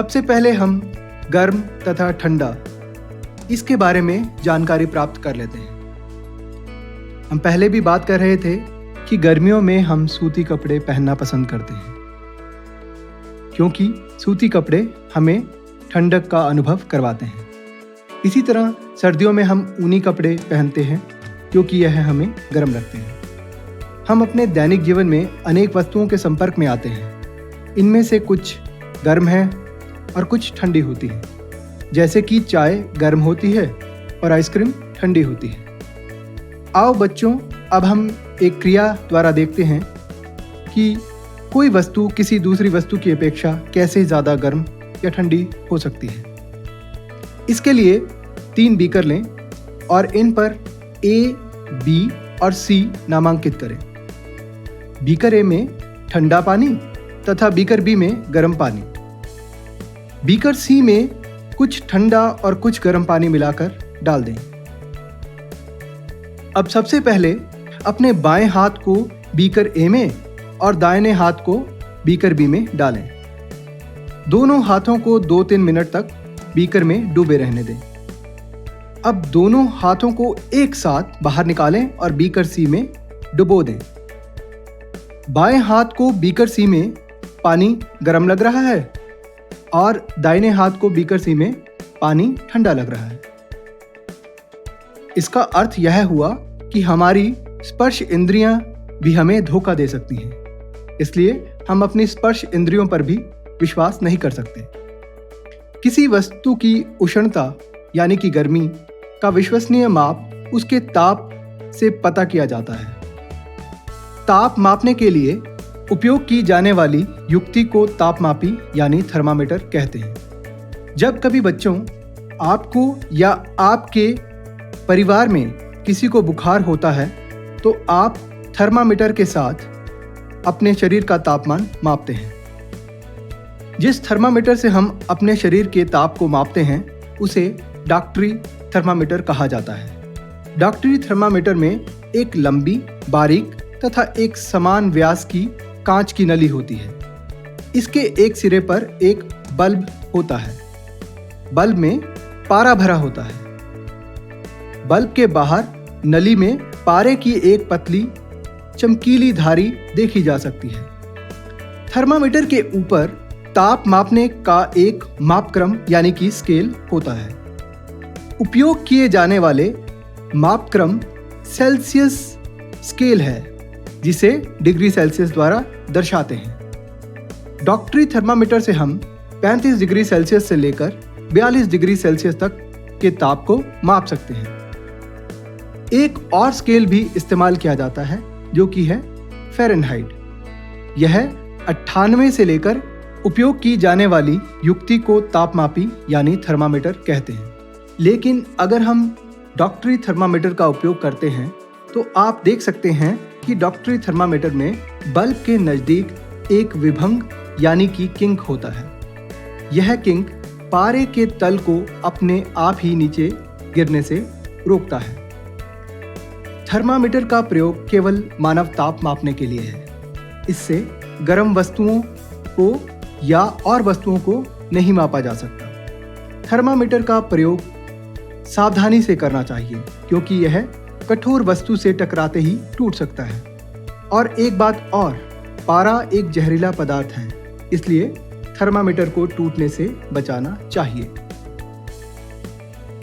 सबसे पहले हम गर्म तथा ठंडा इसके बारे में जानकारी प्राप्त कर लेते हैं। हम पहले भी बात कर रहे थे कि गर्मियों में हम सूती कपड़े पहनना पसंद करते हैं क्योंकि सूती कपड़े हमें ठंडक का अनुभव करवाते हैं। इसी तरह सर्दियों में हम ऊनी कपड़े पहनते हैं क्योंकि यह हमें गर्म रखते हैं। हम अपने दैनिक जीवन में अनेक वस्तुओं के संपर्क में आते हैं। इनमें से कुछ गर्म हैं और कुछ ठंडी होती हैं, जैसे कि चाय गर्म होती है और आइसक्रीम ठंडी होती है। आओ बच्चों, अब हम एक क्रिया द्वारा देखते हैं कि कोई वस्तु किसी दूसरी वस्तु की अपेक्षा कैसे ज़्यादा गर्म या ठंडी हो सकती है। इसके लिए 3 बीकर लें और इन पर A, B और C नामांकित करें। बीकर A में ठंडा पानी तथा बीकर B में गर्म पानी। बीकर C में कुछ ठंडा और कुछ गर्म पानी मिलाकर डाल दें। अब सबसे पहले अपने बाएं हाथ को बीकर A में और दाहिने हाथ को बीकर B में डालें। दोनों हाथों को 2-3 मिनट तक बीकर में डूबे रहने दें। अब दोनों हाथों को एक साथ बाहर निकालें और बीकर C में डुबो दें। बाएं हाथ को बीकर C में पानी गर्म लग रहा है और दाहिने हाथ को बीकर C में पानी ठंडा लग रहा है। इसका अर्थ यह हुआ कि हमारी स्पर्श इंद्रियां भी हमें धोखा दे सकती हैं, इसलिए हम अपनी स्पर्श इंद्रियों पर भी विश्वास नहीं कर सकते। किसी वस्तु की उष्णता यानी कि गर्मी का विश्वसनीय माप उसके ताप से पता किया जाता है। ताप मापने के लिए उपयोग की जाने वाली युक्ति को तापमापी यानी थर्मामीटर कहते हैं। जब कभी बच्चों आपको या आपके परिवार में किसी को बुखार होता है तो आप थर्मामीटर के साथ अपने शरीर का तापमान मापते हैं। जिस थर्मामीटर से हम अपने शरीर के ताप को मापते हैं उसे डॉक्टरी थर्मामीटर कहा जाता है। डॉक्टरी थर्मामीटर में एक लंबी, बारीक तथा एक समान व्यास की कांच की नली होती है। इसके एक सिरे पर एक बल्ब होता है। बल्ब में पारा भरा होता है। बल्ब के बाहर नली में पारे की एक पतली चमकीली धारी देखी जा सकती है। थर्मामीटर के ऊपर ताप मापने का एक मापक्रम यानी कि स्केल होता है। उपयोग किए जाने वाले मापक्रम सेल्सियस स्केल है, जिसे डिग्री सेल्सियस द्वारा दर्शाते हैं। डॉक्टरी थर्मामीटर से हम 35 डिग्री सेल्सियस से लेकर 42 डिग्री सेल्सियस तक के ताप को माप सकते हैं। एक और स्केल भी इस्तेमाल किया जाता है जो कि है फ़ारेनहाइट। यह 98 से लेकर उपयोग की जाने वाली युक्ति को तापमापी यानी थर्मामीटर कहते हैं। लेकिन अगर हम डॉक्टरी थर्मामीटर का उपयोग करते हैं तो आप देख सकते हैं कि डॉक्टरी थर्मामीटर में बल्ब के नज़दीक एक विभंग यानी कि किंक होता है। यह किंक पारे के तल को अपने आप ही नीचे गिरने से रोकता है। थर्मामीटर का प्रयोग केवल मानव ताप मापने के लिए है। इससे गर्म वस्तुओं को या और वस्तुओं को नहीं मापा जा सकता। थर्मामीटर का प्रयोग सावधानी से करना चाहिए क्योंकि यह कठोर वस्तु से टकराते ही टूट सकता है। और एक बात और, पारा एक जहरीला पदार्थ है, इसलिए थर्मामीटर को टूटने से बचाना चाहिए।